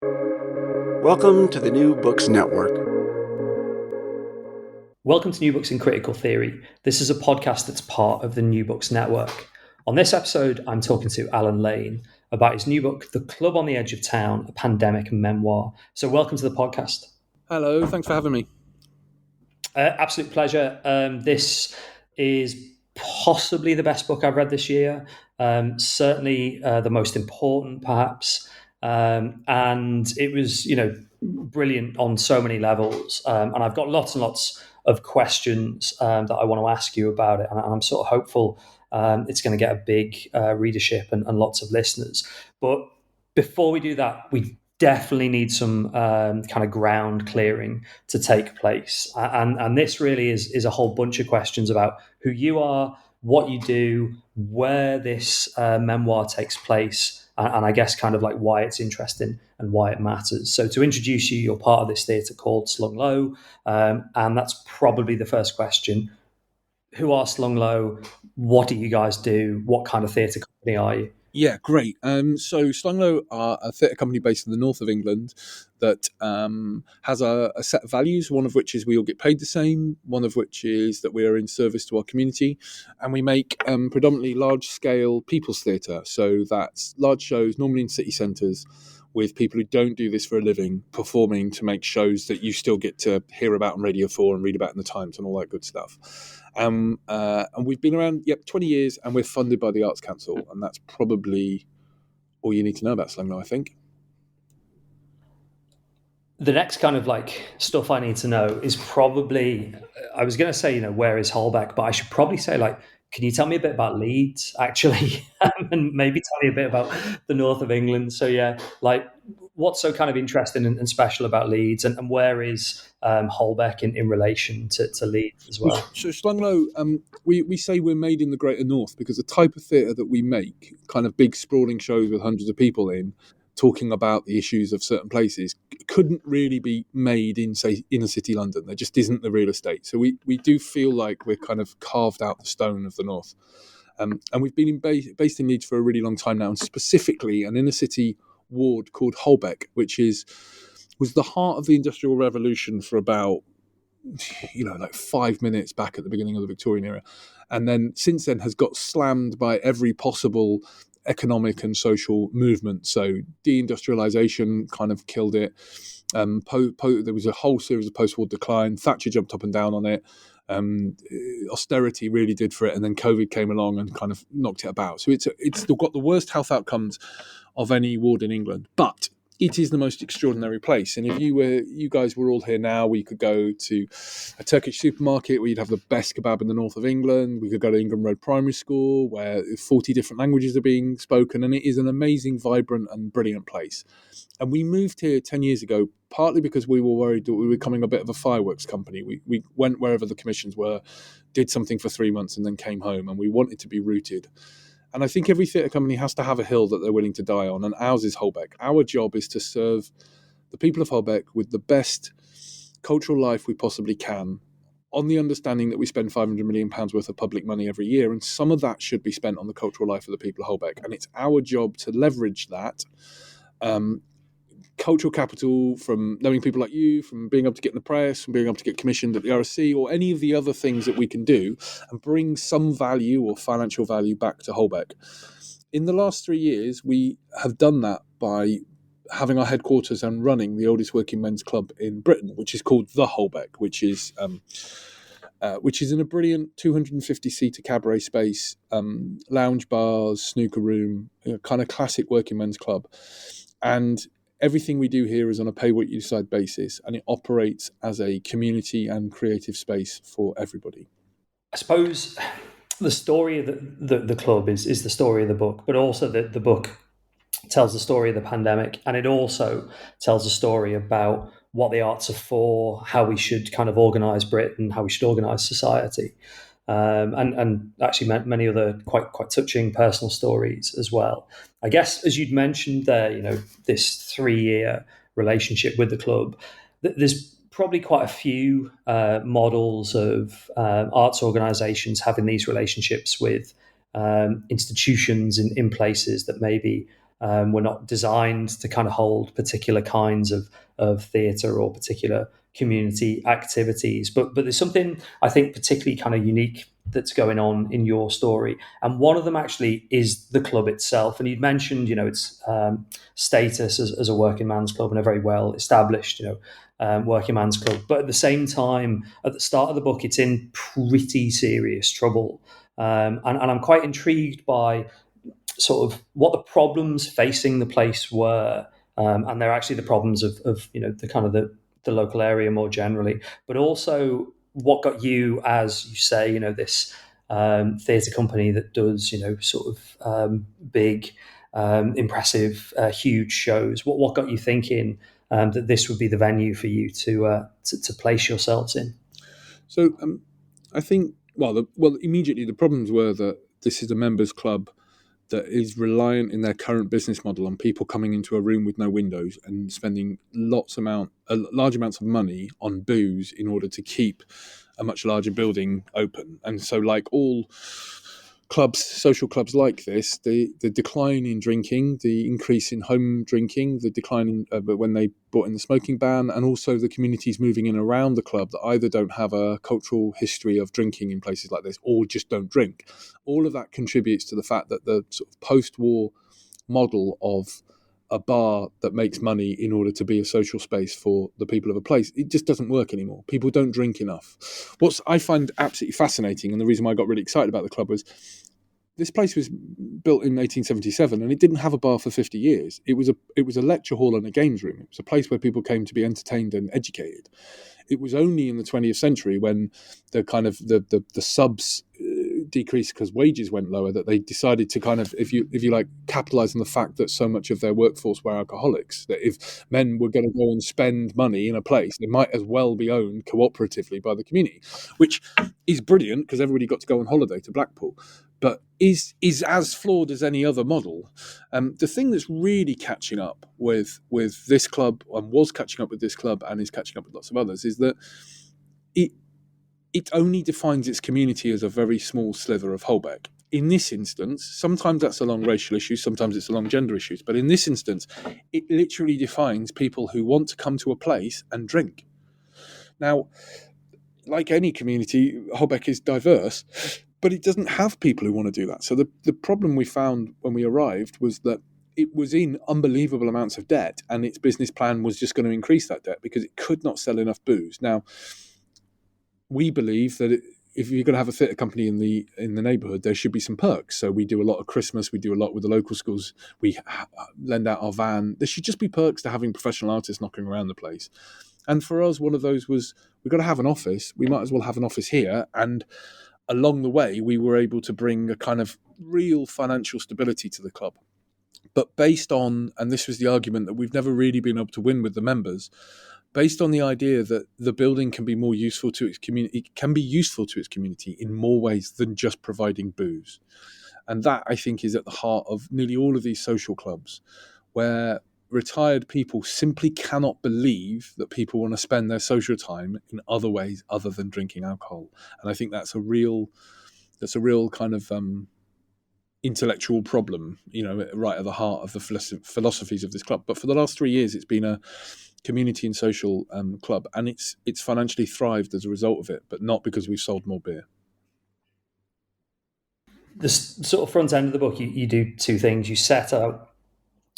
Welcome to the New Books Network. Welcome to New Books in Critical Theory. This is a podcast that's part of the New Books Network. On this episode, I'm talking to Alan Lane about his new book, The Club on the Edge of Town, A Pandemic Memoir. So welcome to the podcast. Hello, thanks for having me. Absolute pleasure. This is possibly the best book I've read this year. Certainly the most important, perhaps. And it was, brilliant on so many levels. And I've got lots and lots of questions that I want to ask you about it. And I'm sort of hopeful it's going to get a big readership and lots of listeners. But before we do that, we definitely need some kind of ground clearing to take place. And this really is a whole bunch of questions about who you are, what you do, where this memoir takes place, and I guess kind of like why it's interesting and why it matters. So to introduce you, you're part of this theatre called Slung Low, and that's probably the first question. Who are Slung Low? What do you guys do? What kind of theatre company are you? Yeah, great. So Slunglow are a theatre company based in the north of England that has a set of values, one of which is we all get paid the same, one of which is that we are in service to our community, and we make predominantly large-scale people's theatre. So that's large shows, normally in city centres, with people who don't do this for a living, performing to make shows that you still get to hear about on Radio 4 and read about in the Times and all that good stuff. And we've been around, 20 years, and we're funded by the Arts Council, and that's probably all you need to know about Slunglow, I think. The next kind of like stuff I need to know is probably, I was going to say, where is Holbeck, but I should probably say, like, can you tell me a bit about Leeds, actually, and maybe tell me a bit about the north of England? So, yeah, like, what's so kind of interesting and special about Leeds, and where is Holbeck in relation to Leeds as well? So Slunglow, we say we're made in the Greater North because the type of theatre that we make, kind of big sprawling shows with hundreds of people in, talking about the issues of certain places, couldn't really be made in, say, inner city London. There just isn't the real estate. So we do feel like we're kind of carved out the stone of the North. And we've been based in Leeds for a really long time now, and specifically an inner city ward called Holbeck, which was the heart of the Industrial Revolution for about, like 5 minutes back at the beginning of the Victorian era. And then since then has got slammed by every possible economic and social movement. So deindustrialization kind of killed it. There was a whole series of post-war decline. Thatcher jumped up and down on it. Austerity really did for it, and then COVID came along and kind of knocked it about. So it's still got the worst health outcomes of any ward in England, but it is the most extraordinary place. And if you guys were all here now, we could go to a Turkish supermarket where you'd have the best kebab in the north of England. We could go to Ingham Road Primary School where 40 different languages are being spoken, and it is an amazing, vibrant and brilliant place. And we moved here 10 years ago, partly because we were worried that we were becoming a bit of a fireworks company. We went wherever the commissions were, did something for 3 months and then came home, and we wanted to be rooted. And I think every theatre company has to have a hill that they're willing to die on, and ours is Holbeck. Our job is to serve the people of Holbeck with the best cultural life we possibly can, on the understanding that we spend £500 million worth of public money every year, and some of that should be spent on the cultural life of the people of Holbeck. And it's our job to leverage that cultural capital from knowing people like you, from being able to get in the press, from being able to get commissioned at the RSC, or any of the other things that we can do, and bring some value or financial value back to Holbeck. In the last 3 years, we have done that by having our headquarters and running the oldest working men's club in Britain, which is called the Holbeck, which is in a brilliant 250-seater cabaret space, lounge bars, snooker room, kind of classic working men's club. And everything we do here is on a pay-what-you-decide basis, and it operates as a community and creative space for everybody. I suppose the story of the club is the story of the book, but also the book tells the story of the pandemic, and it also tells a story about what the arts are for, how we should kind of organise Britain, how we should organise society. And actually many other quite touching personal stories as well. I guess, as you'd mentioned there, this 3-year relationship with the club, there's probably quite a few models of arts organisations having these relationships with institutions in places that maybe were not designed to kind of hold particular kinds of theatre or particular community activities. But there's something I think particularly kind of unique that's going on in your story, and one of them actually is the club itself. And you'd mentioned, its status as a working man's club and a very well established, working man's club. But at the same time, at the start of the book, it's in pretty serious trouble, and I'm quite intrigued by sort of what the problems facing the place were, and they're actually the problems of the kind of the local area more generally, but also what got you, as you say, this theatre company that does sort of big, impressive, huge shows. What got you thinking that this would be the venue for you to place yourselves in? So I think immediately the problems were that this is a members club that is reliant in their current business model on people coming into a room with no windows and spending large amounts of money on booze in order to keep a much larger building open. And so, like all clubs, social clubs like this, the decline in drinking, the increase in home drinking, the decline in when they brought in the smoking ban, and also the communities moving in around the club that either don't have a cultural history of drinking in places like this or just don't drink. All of that contributes to the fact that the sort of post-war model of a bar that makes money in order to be a social space for the people of a place, it just doesn't work anymore. People don't drink enough. What I find absolutely fascinating, and the reason why I got really excited about the club, was this place was built in 1877 and it didn't have a bar for 50 years. It was a lecture hall and a games room. It was a place where people came to be entertained and educated. It was only in the 20th century, when the kind of the subs decreased because wages went lower, that they decided to kind of, if you like, capitalize on the fact that so much of their workforce were alcoholics, that if men were going to go and spend money in a place, they might as well be owned cooperatively by the community, which is brilliant because everybody got to go on holiday to Blackpool, but is as flawed as any other model. The thing that's really catching up with this club, and was catching up with this club and is catching up with lots of others, is that it only defines its community as a very small slither of Holbeck. In this instance, sometimes that's along racial issues, sometimes it's along gender issues, but in this instance, it literally defines people who want to come to a place and drink. Now, like any community, Holbeck is diverse, but it doesn't have people who want to do that. So the problem we found when we arrived was that it was in unbelievable amounts of debt, and its business plan was just going to increase that debt because it could not sell enough booze. Now, we believe that if you're going to have a theatre company in the neighbourhood, there should be some perks. So we do a lot of Christmas, we do a lot with the local schools, we lend out our van. There should just be perks to having professional artists knocking around the place. And for us, one of those was, we've got to have an office. We might as well have an office here. And along the way, we were able to bring a kind of real financial stability to the club. But based on, and this was the argument that we've never really been able to win with the members, based on the idea that the building can be more useful to its community, it can be useful to its community in more ways than just providing booze. And that, I think, is at the heart of nearly all of these social clubs, where retired people simply cannot believe that people want to spend their social time in other ways other than drinking alcohol. And I think that's a real kind of intellectual problem, right at the heart of the philosophies of this club. But for the last 3 years, it's been a community and social club, and it's financially thrived as a result of it, but not because we've sold more beer. The sort of front end of the book, you do two things. You set out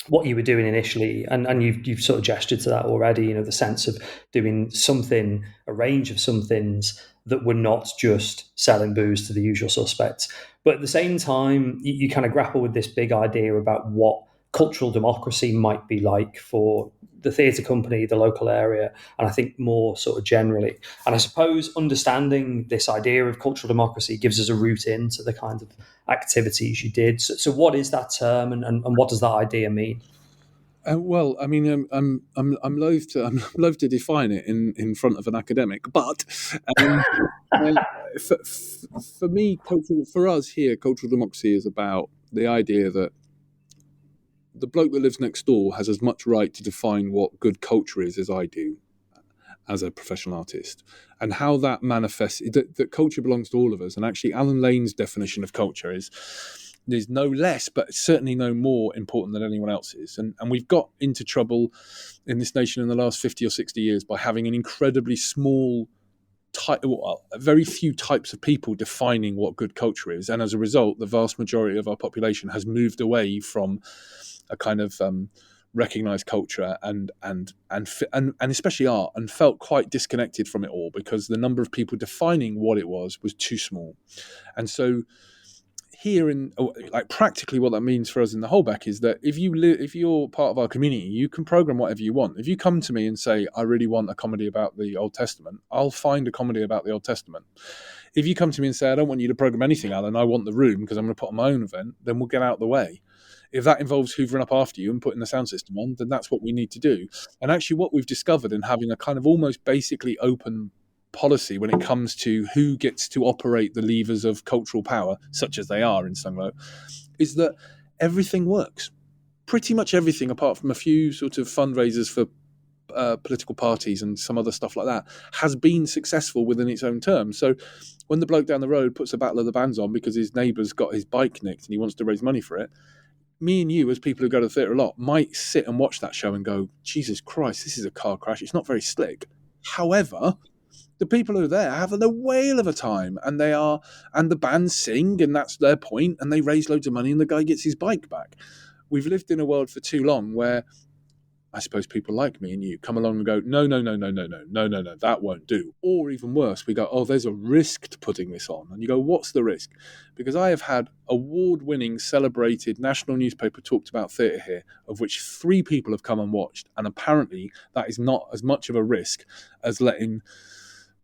what you were doing initially, and you've sort of gestured to that already, the sense of doing something, a range of some things that were not just selling booze to the usual suspects. But at the same time, you kind of grapple with this big idea about what cultural democracy might be like for the theatre company, the local area, and I think more sort of generally. And I suppose understanding this idea of cultural democracy gives us a route into the kind of activities you did. So what is that term, and what does that idea mean? Well, I mean, I'm loath to define it in front of an academic, but for me, for us here, cultural democracy is about the idea that the bloke that lives next door has as much right to define what good culture is as I do as a professional artist, and how that manifests, that culture belongs to all of us. And actually, Alan Lane's definition of culture is is no less, but certainly no more important than anyone else's. And we've got into trouble in this nation in the last 50 or 60 years by having an incredibly small very few types of people defining what good culture is, and as a result, the vast majority of our population has moved away from a kind of recognized culture and especially art, and felt quite disconnected from it all because the number of people defining what it was too small. And so here in like practically what that means for us in the Holdback is that if you're part of our community, you can program whatever you want. If you come to me and say, I really want a comedy about the Old Testament, I'll find a comedy about the Old Testament. If you come to me and say, I don't want you to program anything, Alan, I want the room because I'm going to put on my own event, then we'll get out of the way. If that involves hoovering up after you and putting the sound system on, then that's what we need to do. And actually what we've discovered in having a kind of almost basically open policy when it comes to who gets to operate the levers of cultural power, such as they are in Sunglow, is that everything works. Pretty much everything, apart from a few sort of fundraisers for political parties and some other stuff like that, has been successful within its own terms. So when the bloke down the road puts a Battle of the Bands on because his neighbour's got his bike nicked and he wants to raise money for it, me and you, as people who go to the theatre a lot, might sit and watch that show and go, Jesus Christ, this is a car crash. It's not very slick. However, the people who are there have a whale of a time, and the bands sing, and that's their point, and they raise loads of money, and the guy gets his bike back. We've lived in a world for too long where I suppose people like me and you come along and go, no, that won't do. Or even worse, we go, oh, there's a risk to putting this on. And you go, what's the risk? Because I have had award-winning, celebrated national newspaper talked about theatre here, of which 3 people have come and watched. And apparently that is not as much of a risk as letting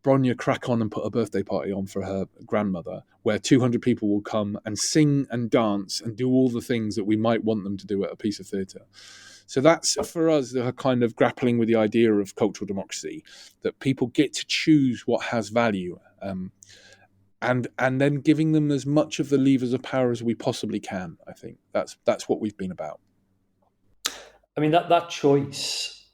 Bronya crack on and put a birthday party on for her grandmother, where 200 people will come and sing and dance and do all the things that we might want them to do at a piece of theatre. So that's, for us, a kind of grappling with the idea of cultural democracy, that people get to choose what has value, and then giving them as much of the levers of power as we possibly can. I think that's what we've been about. I mean, that choice,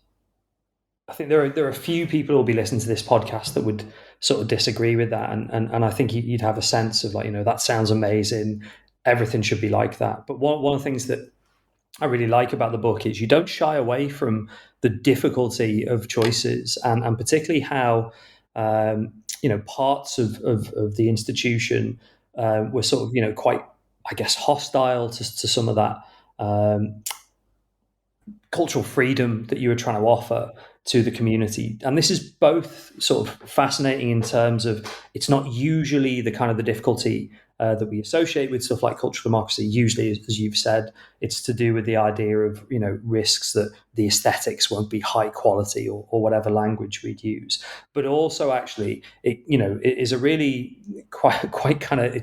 I think there are a few people who will be listening to this podcast that would sort of disagree with that, and I think you'd have a sense of like, that sounds amazing, everything should be like that. But one of the things that I really like about the book is you don't shy away from the difficulty of choices, and particularly how parts of the institution were sort of quite, I guess, hostile to some of that cultural freedom that you were trying to offer to the community. And this is both sort of fascinating in terms of it's not usually the kind of the difficulty that we associate with stuff like cultural democracy. Usually, as you've said, it's to do with the idea of risks that the aesthetics won't be high quality or whatever language we'd use. But also, actually, it is a really quite kind of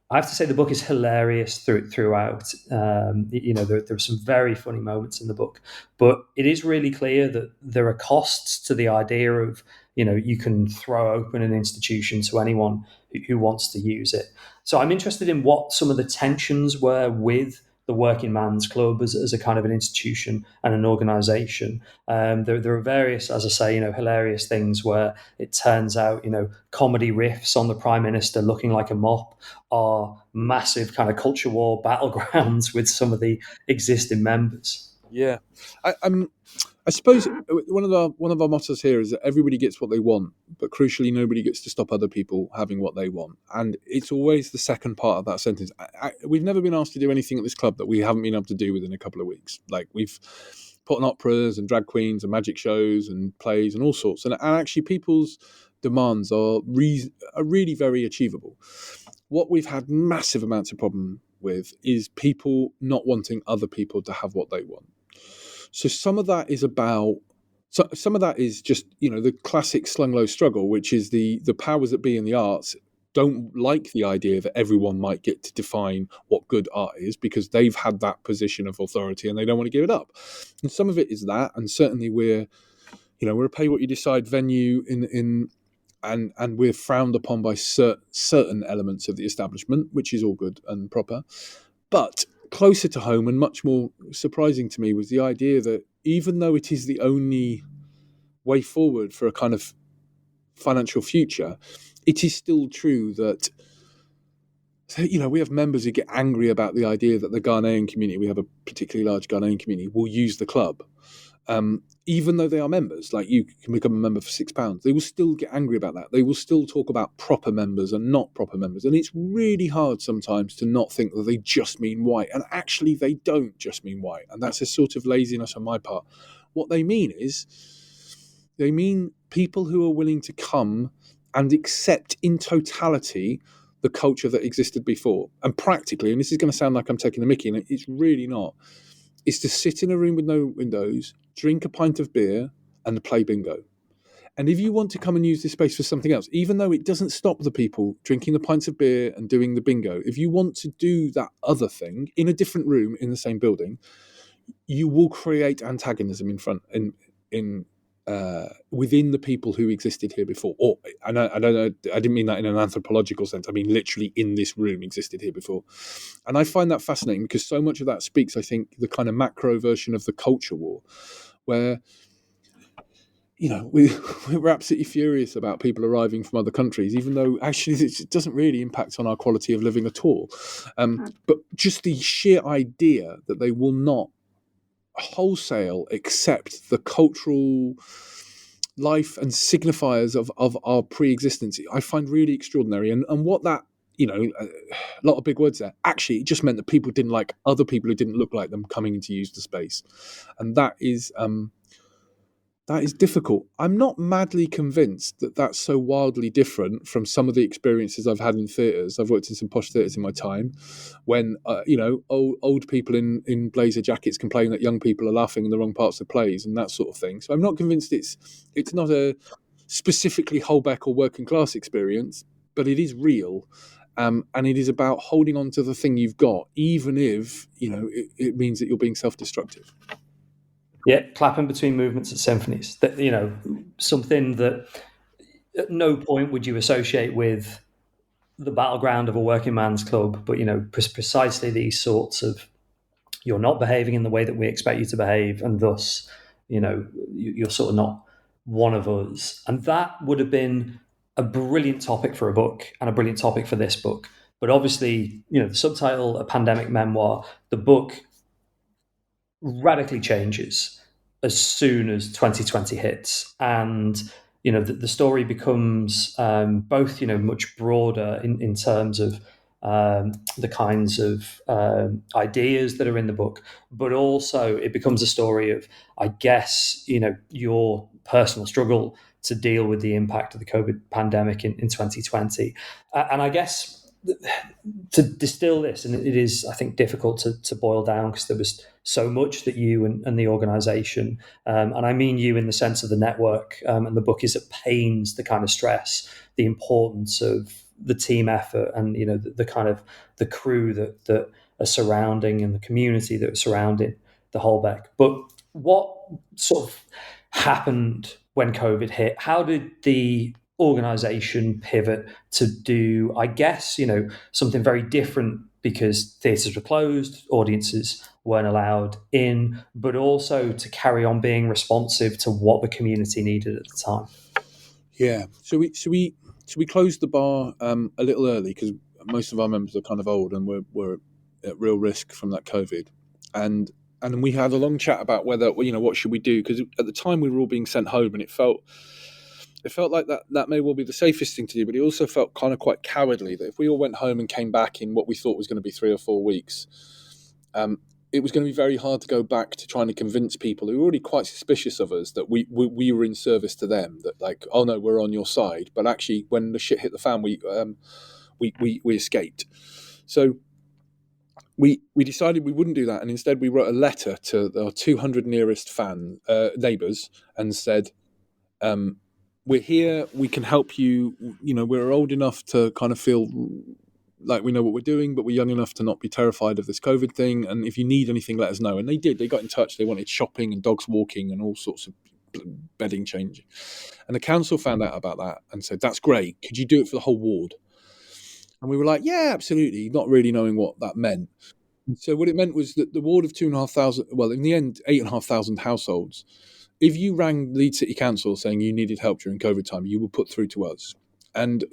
I have to say the book is hilarious throughout. There are some very funny moments in the book, but it is really clear that there are costs to the idea of, you can throw open an institution to anyone who wants to use it. So I'm interested in what some of the tensions were with the Working Man's Club as a kind of an institution and an organisation. There are various, as I say, hilarious things where it turns out, comedy riffs on the Prime Minister looking like a mop are massive kind of culture war battlegrounds with some of the existing members. Yeah, I suppose one of our mottos here is that everybody gets what they want, but crucially, nobody gets to stop other people having what they want. And it's always the second part of that sentence. We've never been asked to do anything at this club that we haven't been able to do within a couple of weeks. Like, we've put on operas and drag queens and magic shows and plays and all sorts. And actually, people's demands are really very achievable. What we've had massive amounts of problem with is people not wanting other people to have what they want. So some of that is just, the classic slung-low struggle, which is the powers that be in the arts don't like the idea that everyone might get to define what good art is because they've had that position of authority and they don't want to give it up. And some of it is that, and certainly we're a pay-what-you-decide venue and we're frowned upon by certain elements of the establishment, which is all good and proper. But closer to home and much more surprising to me was the idea that even though it is the only way forward for a kind of financial future, it is still true that So, we have members who get angry about the idea that the Ghanaian community, we have a particularly large Ghanaian community, will use the club. Even though they are members, like you can become a member for £6, they will still get angry about that. They will still talk about proper members and not proper members. And it's really hard sometimes to not think that they just mean white. And actually, they don't just mean white. And that's a sort of laziness on my part. What they mean is, they mean people who are willing to come and accept in totality the culture that existed before. And practically, and this is going to sound like I'm taking the mickey, and it's really not, is to sit in a room with no windows, drink a pint of beer, and play bingo. And if you want to come and use this space for something else, even though it doesn't stop the people drinking the pints of beer and doing the bingo, if you want to do that other thing in a different room in the same building, you will create antagonism within the people who existed here before. Or I don't know, I didn't mean that in an anthropological sense. I mean literally in this room existed here before. And I find that fascinating because so much of that speaks, I think, the kind of macro version of the culture war, where we're absolutely furious about people arriving from other countries, even though actually it doesn't really impact on our quality of living at all. But just the sheer idea that they will not wholesale accept the cultural life and signifiers of our pre-existence, I find really extraordinary. And what that, a lot of big words there, actually it just meant that people didn't like other people who didn't look like them coming in to use the space. And that is difficult. I'm not madly convinced that that's so wildly different from some of the experiences I've had in theatres. I've worked in some posh theatres in my time when, old people in blazer jackets complain that young people are laughing in the wrong parts of plays and that sort of thing. So I'm not convinced it's not a specifically Holbeck or working class experience, but it is real. And it is about holding on to the thing you've got, even if, it means that you're being self-destructive. Yeah, clapping between movements at symphonies. That something that at no point would you associate with the battleground of a working man's club, but precisely these sorts of, you're not behaving in the way that we expect you to behave, and thus you're sort of not one of us. And that would have been a brilliant topic for a book and a brilliant topic for this book. But obviously, the subtitle, A Pandemic Memoir, the book radically changes as soon as 2020 hits, and the story becomes both much broader in terms of the kinds of ideas that are in the book, but also it becomes a story of, I guess, your personal struggle to deal with the impact of the COVID pandemic in 2020, and I guess to distill this, and it is, I think, difficult to boil down because there was so much that you and the organisation, and I mean you in the sense of the network, and the book is at pains to kind of stress the importance of the team effort and the kind of the crew that are surrounding and the community that are surrounding the Holbeck. But what sort of happened when COVID hit? How did the organisation pivot to do, I guess, something very different, because theatres were closed, audiences weren't allowed in, but also to carry on being responsive to what the community needed at the time? Yeah, so we closed the bar a little early because most of our members are kind of old and we're at real risk from that COVID, and we had a long chat about whether what should we do, because at the time we were all being sent home, and it felt like that may well be the safest thing to do, but it also felt kind of quite cowardly that if we all went home and came back in what we thought was going to be 3 or 4 weeks, it was going to be very hard to go back to trying to convince people who were already quite suspicious of us that we were in service to them, that like, oh no, we're on your side. But actually, when the shit hit the fan, we escaped. So we decided we wouldn't do that, and instead we wrote a letter to our 200 nearest neighbours and said, we're here, we can help you. We're old enough to kind of feel like we know what we're doing, but we're young enough to not be terrified of this COVID thing. And if you need anything, let us know. And they did. They got in touch. They wanted shopping and dogs walking and all sorts of bedding changing. And the council found out about that and said, that's great. Could you do it for the whole ward? And we were like, yeah, absolutely, not really knowing what that meant. And so what it meant was that the ward of 2,500, well, in the end, 8,500 households, if you rang Leeds City Council saying you needed help during COVID time, you were put through to us. And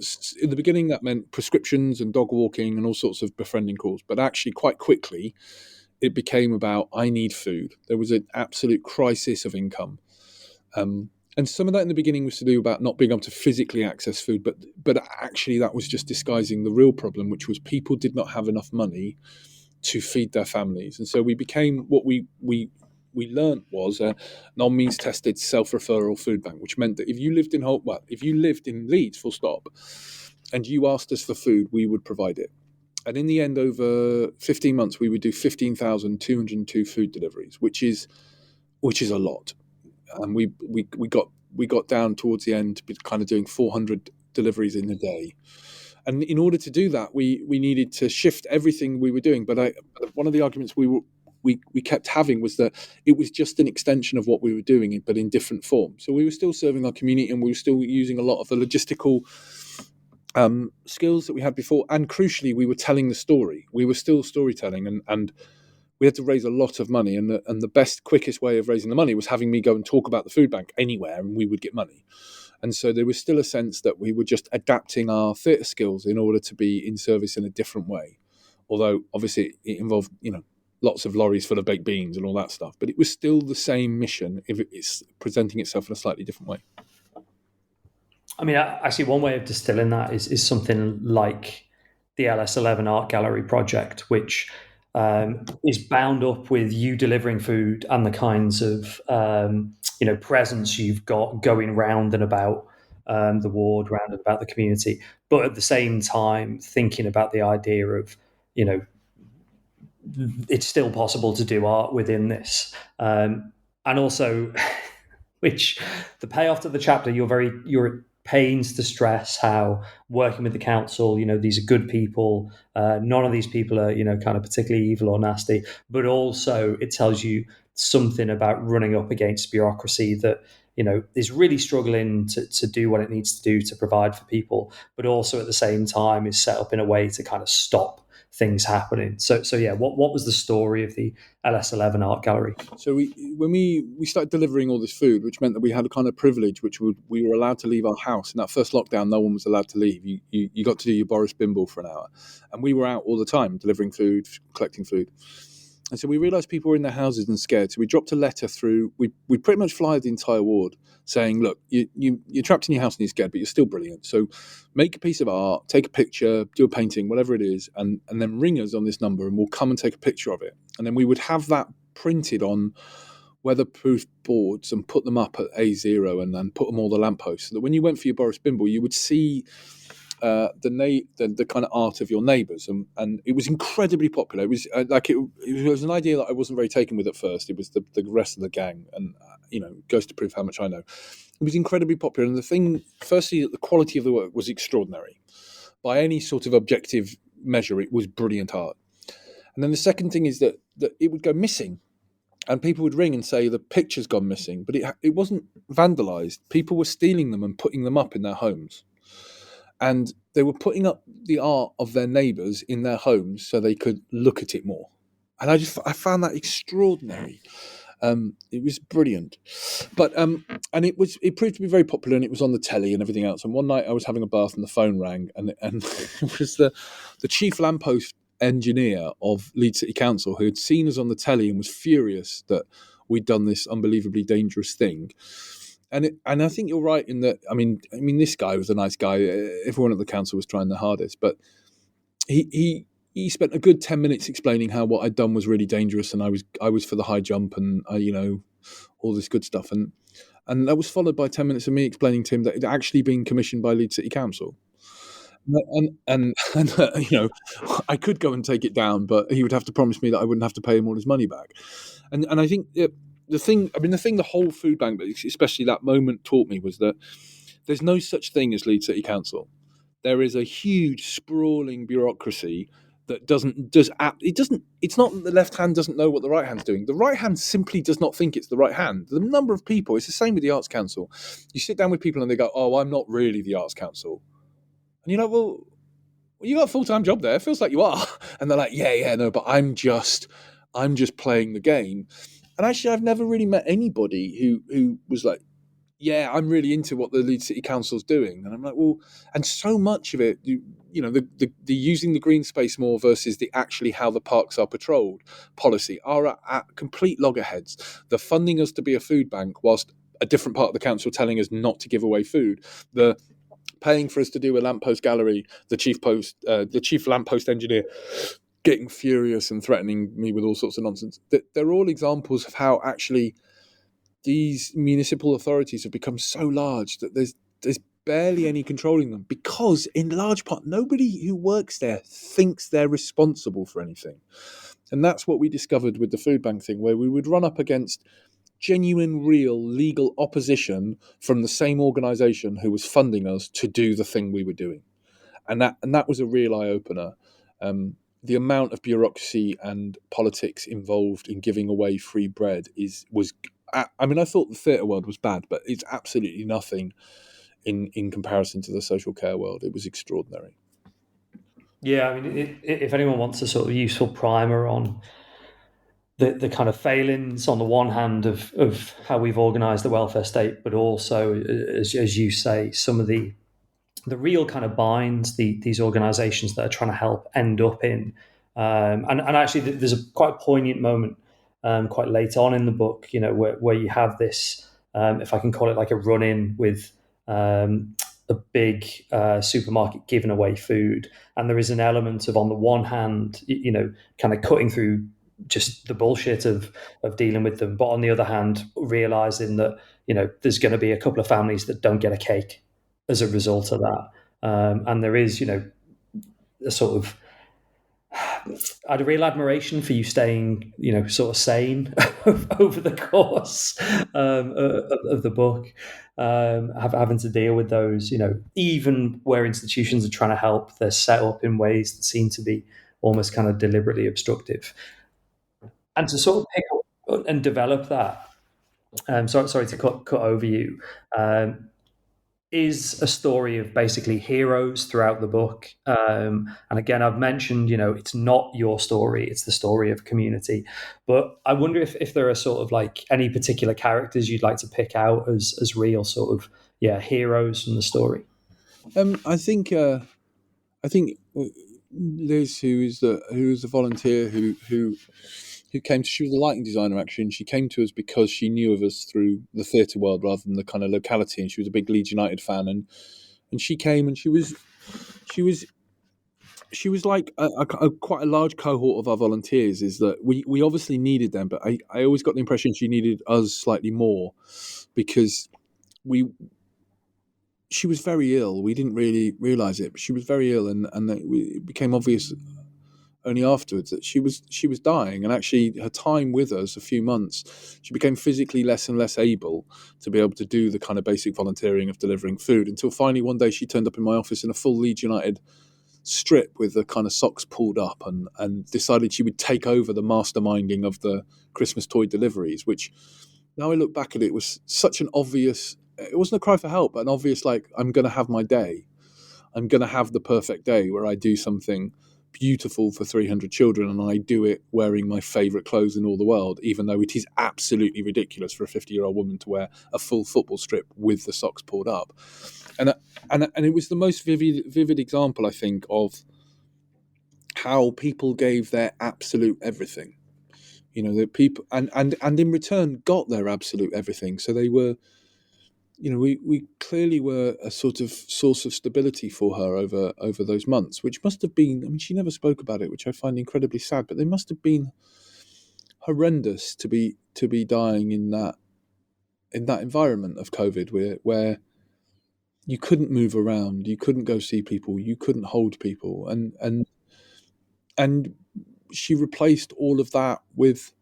in the beginning, that meant prescriptions and dog walking and all sorts of befriending calls. But actually, quite quickly, it became about, I need food. There was an absolute crisis of income. And some of that in the beginning was to do about not being able to physically access food, but actually that was just disguising the real problem, which was people did not have enough money to feed their families. And so we became what we learned was a non-means tested self-referral food bank, which meant that if you lived in Leeds, full stop, and you asked us for food, we would provide it. And in the end, over 15 months, we would do 15,202 food deliveries, which is a lot. And we got down towards the end, kind of doing 400 deliveries in a day. And in order to do that, we needed to shift everything we were doing. But one of the arguments we kept having was that it was just an extension of what we were doing, but in different forms. So we were still serving our community, and we were still using a lot of the logistical skills that we had before. And crucially, we were telling the story. We were still storytelling, and we had to raise a lot of money. And the best, quickest way of raising the money was having me go and talk about the food bank anywhere, and we would get money. And so there was still a sense that we were just adapting our theatre skills in order to be in service in a different way. Although, obviously, it involved, lots of lorries full of baked beans and all that stuff. But it was still the same mission if it's presenting itself in a slightly different way. I mean, actually, one way of distilling that is something like the LS11 Art Gallery project, which is bound up with you delivering food and the kinds of presence you've got going round and about the ward, round and about the community, but at the same time thinking about the idea of it's still possible to do art within this, and also which the payoff to the chapter, you're at pains to stress how working with the council, these are good people, none of these people are kind of particularly evil or nasty, but also it tells you something about running up against bureaucracy that is really struggling to do what it needs to do to provide for people, but also at the same time is set up in a way to kind of stop things happening. So yeah, what was the story of the LS11 Art Gallery? So when we started delivering all this food, which meant that we had a kind of privilege, we were allowed to leave our house. In that first lockdown, no one was allowed to leave. You got to do your Boris Bimble for an hour, and we were out all the time delivering food, collecting food. And so we realised people were in their houses and scared. So we dropped a letter through. We pretty much flyered the entire ward, saying, "Look, you're trapped in your house and you're scared, but you're still brilliant. So make a piece of art, take a picture, do a painting, whatever it is, and then ring us on this number, and we'll come and take a picture of it. And then we would have that printed on weatherproof boards and put them up at A0 and then put them all the lampposts, so that when you went for your Boris Bimble, you would see the kind of art of your neighbours, and it was incredibly popular. It was it was an idea that I wasn't very taken with at first. It was the rest of the gang, and goes to prove how much I know. It was incredibly popular, and the thing, firstly, the quality of the work was extraordinary. By any sort of objective measure, it was brilliant art. And then the second thing is that it would go missing, and people would ring and say the picture's gone missing, but it wasn't vandalised. People were stealing them and putting them up in their homes. And they were putting up the art of their neighbours in their homes so they could look at it more. And I found that extraordinary. It was brilliant. But and it proved to be very popular, and it was on the telly and everything else. And one night I was having a bath and the phone rang, and it was the chief lamppost engineer of Leeds City Council, who had seen us on the telly and was furious that we'd done this unbelievably dangerous thing. And I think you're right in that. I mean, this guy was a nice guy. Everyone at the council was trying their hardest, but he spent a good 10 minutes explaining how what I'd done was really dangerous, and I was for the high jump, and all this good stuff, and that was followed by 10 minutes of me explaining to him that it had actually been commissioned by Leeds City Council, and I could go and take it down, but he would have to promise me that I wouldn't have to pay him all his money back, and I think. The thing the whole food bank, but especially that moment, taught me was that there's no such thing as Leeds City Council. There is a huge sprawling bureaucracy that it's not that the left hand doesn't know what the right hand's doing. The right hand simply does not think it's the right hand. The number of people, it's the same with the Arts Council. You sit down with people and they go, "Oh, I'm not really the Arts Council." And you're like, well, you got a full-time job there. It feels like you are. And they're like, yeah, no, but I'm just playing the game. And actually, I've never really met anybody who was like yeah, I'm really into what the Leeds City Council's doing. And I'm like, well, and so much of it, the using the green space more versus the actually how the parks are patrolled policy are at complete loggerheads. They're funding us to be a food bank whilst a different part of the council telling us not to give away food. The paying for us to do a lamppost gallery, the chief lamppost engineer getting furious and threatening me with all sorts of nonsense. They're all examples of how actually these municipal authorities have become so large that there's barely any controlling them, because in large part nobody who works there thinks they're responsible for anything. And that's what we discovered with the food bank thing, where we would run up against genuine, real, legal opposition from the same organisation who was funding us to do the thing we were doing. And that was a real eye-opener. The amount of bureaucracy and politics involved in giving away free bread I thought the theatre world was bad, but it's absolutely nothing in comparison to the social care world. It was extraordinary. Yeah, I mean, if anyone wants a sort of useful primer on the kind of failings on the one hand of how we've organised the welfare state, but also, as you say, some of the real kind of binds these organisations that are trying to help end up in. And actually, there's a quite poignant moment quite late on in the book, where you have this, if I can call it like a run-in with a big supermarket giving away food. And there is an element of, on the one hand, kind of cutting through just the bullshit of dealing with them, but on the other hand, realizing that there's going to be a couple of families that don't get a cake as a result of that. And there is, a sort of, I had a real admiration for you staying, sort of sane over the course of the book, having to deal with those, even where institutions are trying to help, they're set up in ways that seem to be almost kind of deliberately obstructive. And to sort of pick up and develop that, sorry to cut over you, is a story of basically heroes throughout the book. And again, I've mentioned, it's not your story, it's the story of community. But I wonder if there are sort of like any particular characters you'd like to pick out as real sort of, heroes from the story. I think Liz, who is a volunteer who came to, she was a lighting designer actually, and she came to us because she knew of us through the theatre world rather than the kind of locality, and she was a big Leeds United fan, and she came, and she was like a quite a large cohort of our volunteers. Is that we obviously needed them, but I always got the impression she needed us slightly more, because she was very ill. We didn't really realise it, but she was very ill, and it became obvious only afterwards that she was dying. And actually, her time with us, a few months, she became physically less and less able to be able to do the kind of basic volunteering of delivering food, until finally one day she turned up in my office in a full Leeds United strip with the kind of socks pulled up, and decided she would take over the masterminding of the Christmas toy deliveries, which now I look back at it was such an obvious, it wasn't a cry for help, but an obvious, like, I'm going to have my day. I'm going to have the perfect day where I do something beautiful for 300 children, and I do it wearing my favourite clothes in all the world, even though it is absolutely ridiculous for a 50-year-old woman to wear a full football strip with the socks pulled up. And it was the most vivid example, I think, of how people gave their absolute everything. The people and in return got their absolute everything. So they were, we clearly were a sort of source of stability for her over those months, which must have been, I mean, she never spoke about it, which I find incredibly sad, but they must have been horrendous to be dying in that environment of COVID, where you couldn't move around, you couldn't go see people, you couldn't hold people, and she replaced all of that with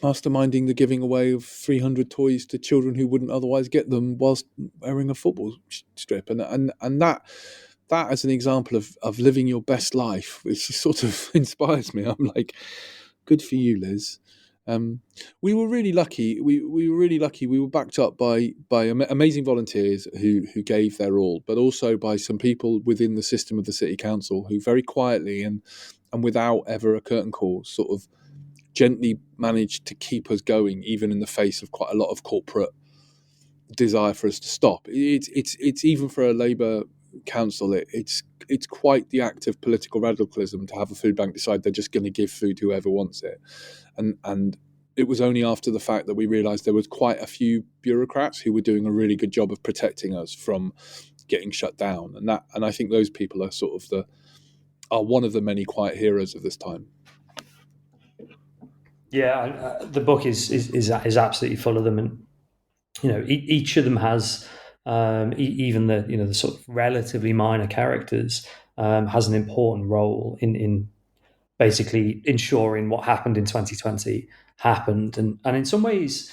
masterminding the giving away of 300 toys to children who wouldn't otherwise get them, whilst wearing a football strip, and that as an example of living your best life, which sort of inspires me. I'm like, good for you, Liz. We were really lucky. We were really lucky. We were backed up by amazing volunteers who gave their all, but also by some people within the system of the city council who very quietly and without ever a curtain call sort of gently managed to keep us going, even in the face of quite a lot of corporate desire for us to stop. It's even for a Labour council, it's quite the act of political radicalism to have a food bank decide they're just going to give food to whoever wants it, and it was only after the fact that we realised there was quite a few bureaucrats who were doing a really good job of protecting us from getting shut down, and I think those people are sort of are one of the many quiet heroes of this time. Yeah, the book is absolutely full of them, and each of them has even the sort of relatively minor characters has an important role in basically ensuring what happened in 2020 happened, and in some ways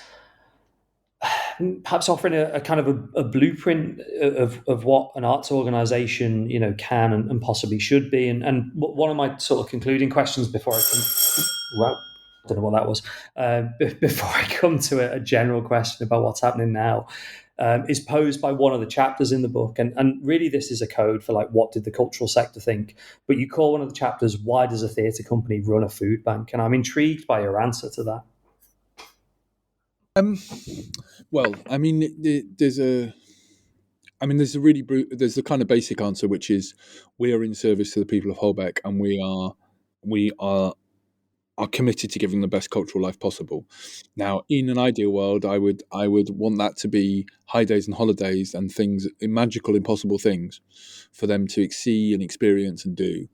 perhaps offering a kind of a blueprint of what an arts organization can and possibly should be. And one of my sort of concluding questions before I can, well, I don't know what that was, before I come to a general question about what's happening now, is posed by one of the chapters in the book. And really this is a code for like, what did the cultural sector think? But you call one of the chapters, why does a theatre company run a food bank? And I'm intrigued by your answer to that. Well, I mean, there's the kind of basic answer, which is we are in service to the people of Holbeck, and we are committed to giving the best cultural life possible. Now, in an ideal world, I would want that to be high days and holidays and things, magical, impossible things for them to see and experience and do.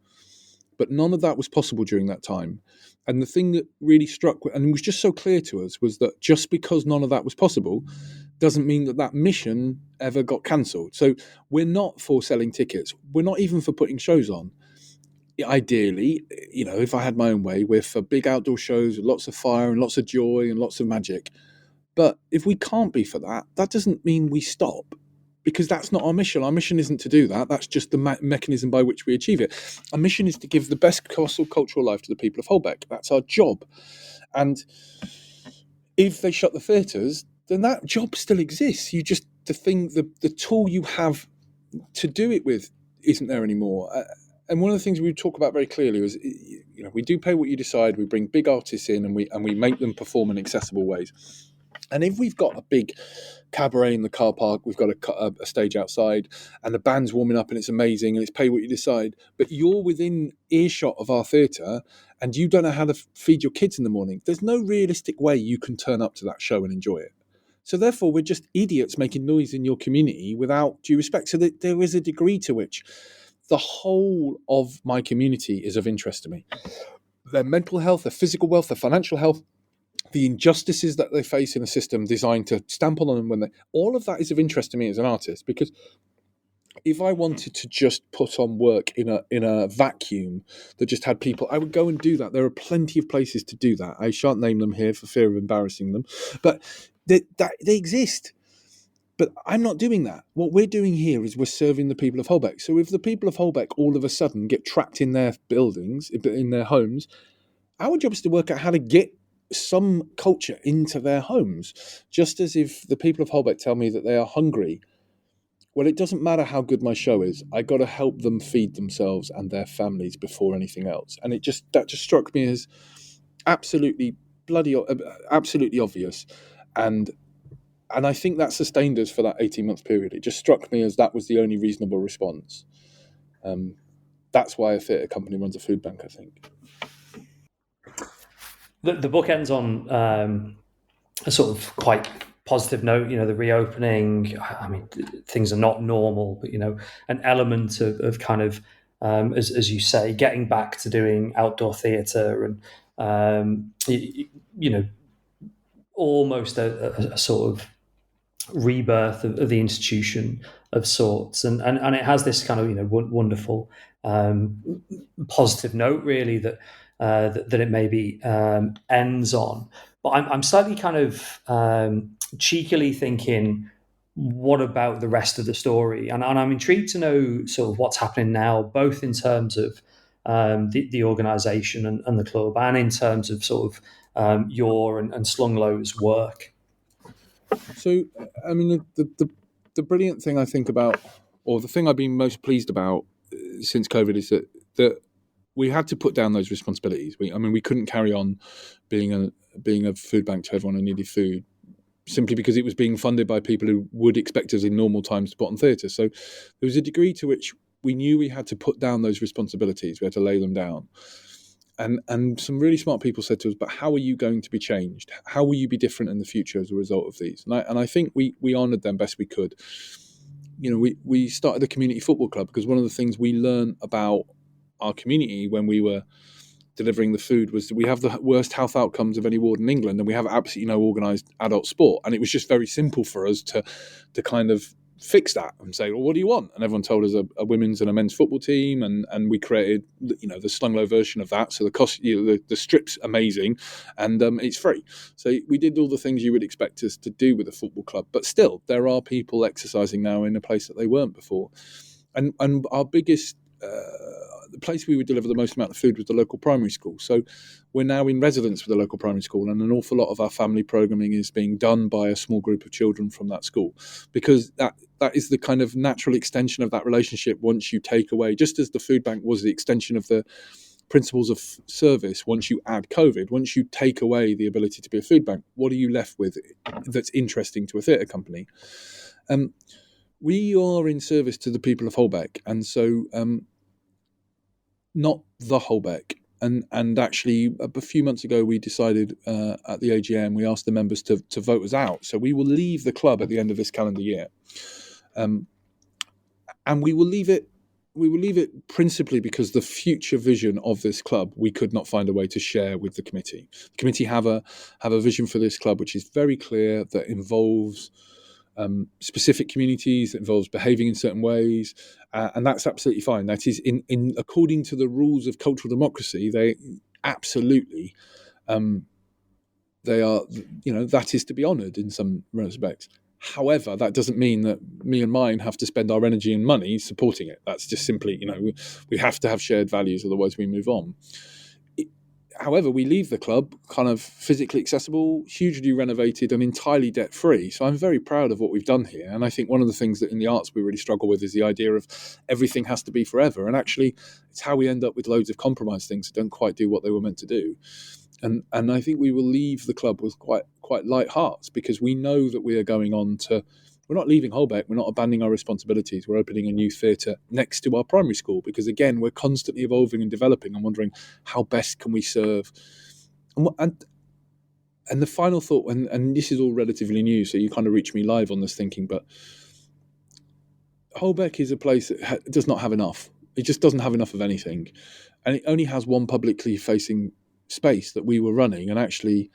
But none of that was possible during that time. And the thing that really struck and was just so clear to us was that just because none of that was possible doesn't mean that mission ever got cancelled. So we're not for selling tickets. We're not even for putting shows on. Ideally, if I had my own way, we're for big outdoor shows with lots of fire and lots of joy and lots of magic. But if we can't be for that, that doesn't mean we stop, because that's not our mission. Our mission isn't to do that. That's just the mechanism by which we achieve it. Our mission is to give the best possible cultural life to the people of Holbeck. That's our job. And if they shut the theatres, then that job still exists. You just, the tool you have to do it with isn't there anymore. And one of the things we talk about very clearly is, we do pay what you decide. We bring big artists in and we make them perform in accessible ways. And if we've got a big cabaret in the car park, we've got a stage outside and the band's warming up and it's amazing and it's pay what you decide, but you're within earshot of our theatre and you don't know how to feed your kids in the morning, there's no realistic way you can turn up to that show and enjoy it. So therefore, we're just idiots making noise in your community without due respect. So that there is a degree to which the whole of my community is of interest to me. Their mental health, their physical wealth, their financial health, the injustices that they face in a system designed to stamp on them all of that is of interest to me as an artist, because if I wanted to just put on work in a vacuum that just had people, I would go and do that. There are plenty of places to do that. I shan't name them here for fear of embarrassing them, but they exist. But I'm not doing that. What we're doing here is we're serving the people of Holbeck. So if the people of Holbeck all of a sudden get trapped in their buildings, in their homes, our job is to work out how to get some culture into their homes. Just as if the people of Holbeck tell me that they are hungry, well, it doesn't matter how good my show is. I got to help them feed themselves and their families before anything else. And that just struck me as absolutely obvious. And I think that sustained us for that 18-month period. It just struck me as that was the only reasonable response. That's why a theatre company runs a food bank, I think. The book ends on a sort of quite positive note. The reopening. I mean, things are not normal, but an element of kind of, as you say, getting back to doing outdoor theatre and almost a sort of rebirth of the institution of sorts, and it has this kind of wonderful positive note really that it maybe ends on. But I'm slightly kind of cheekily thinking, what about the rest of the story? And I'm intrigued to know sort of what's happening now, both in terms of the organisation and the club, and in terms of sort of your and Slunglow's work. So, I mean, the brilliant thing I think about, or the thing I've been most pleased about since COVID, is that we had to put down those responsibilities. We couldn't carry on being a food bank to everyone who needed food simply because it was being funded by people who would expect us in normal times to put on theatre. So there was a degree to which we knew we had to put down those responsibilities. We had to lay them down. And some really smart people said to us, but how are you going to be changed? How will you be different in the future as a result of these? And I think we honoured them best we could. We started a community football club because one of the things we learned about our community when we were delivering the food was that we have the worst health outcomes of any ward in England, and we have absolutely no organised adult sport. And it was just very simple for us to kind of fix that and say, well, what do you want? And everyone told us a women's and a men's football team, and we created the slung low version of that. So the cost, the strip's amazing, and it's free. So we did all the things you would expect us to do with a football club, but still there are people exercising now in a place that they weren't before. And our biggest the place we would deliver the most amount of food was the local primary school. So we're now in residence with the local primary school, and an awful lot of our family programming is being done by a small group of children from that school, because that is the kind of natural extension of that relationship once you take away, just as the food bank was the extension of the principles of service. Once you add COVID, once you take away the ability to be a food bank, what are you left with that's interesting to a theatre company? We are in service to the people of Holbeck, and so not the Holbeck. And actually, a few months ago, we decided at the AGM, we asked the members to vote us out. So we will leave the club at the end of this calendar year, and we will leave it. We will leave it principally because the future vision of this club we could not find a way to share with the committee. The committee have a vision for this club which is very clear, that involves specific communities, that involves behaving in certain ways, and that's absolutely fine. That is in according to the rules of cultural democracy. They absolutely they are, that is to be honoured in some respects. However, that doesn't mean that me and mine have to spend our energy and money supporting it. That's just simply, we have to have shared values, otherwise we move on. However, we leave the club kind of physically accessible, hugely renovated, and entirely debt-free. So I'm very proud of what we've done here. And I think one of the things that in the arts we really struggle with is the idea of everything has to be forever. And actually, it's how we end up with loads of compromised things that don't quite do what they were meant to do. And I think we will leave the club with quite light hearts, because we know that we are going on to... We're not leaving Holbeck. We're not abandoning our responsibilities. We're opening a new theatre next to our primary school, because, again, we're constantly evolving and developing and wondering how best can we serve. And the final thought, and this is all relatively new, so you kind of reach me live on this thinking, but Holbeck is a place that does not have enough. It just doesn't have enough of anything. And it only has one publicly facing space that we were running, and actually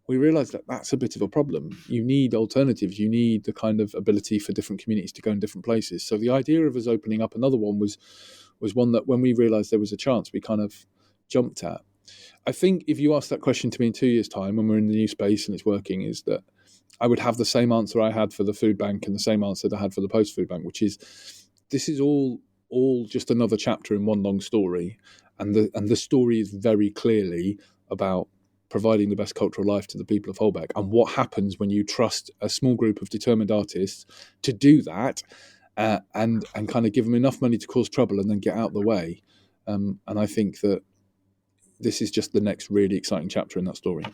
we realised that that's a bit of a problem. You need alternatives. You need the kind of ability for different communities to go in different places. So the idea of us opening up another one was one that, when we realised there was a chance, we kind of jumped at. I think if you ask that question to me in 2 years' time, when we're in the new space and it's working, is that I would have the same answer I had for the food bank and the same answer that I had for the post food bank, which is, this is all just another chapter in one long story, and the story is very clearly about providing the best cultural life to the people of Holbeck, and what happens when you trust a small group of determined artists to do that, and kind of give them enough money to cause trouble and then get out of the way. And I think that this is just the next really exciting chapter in that story.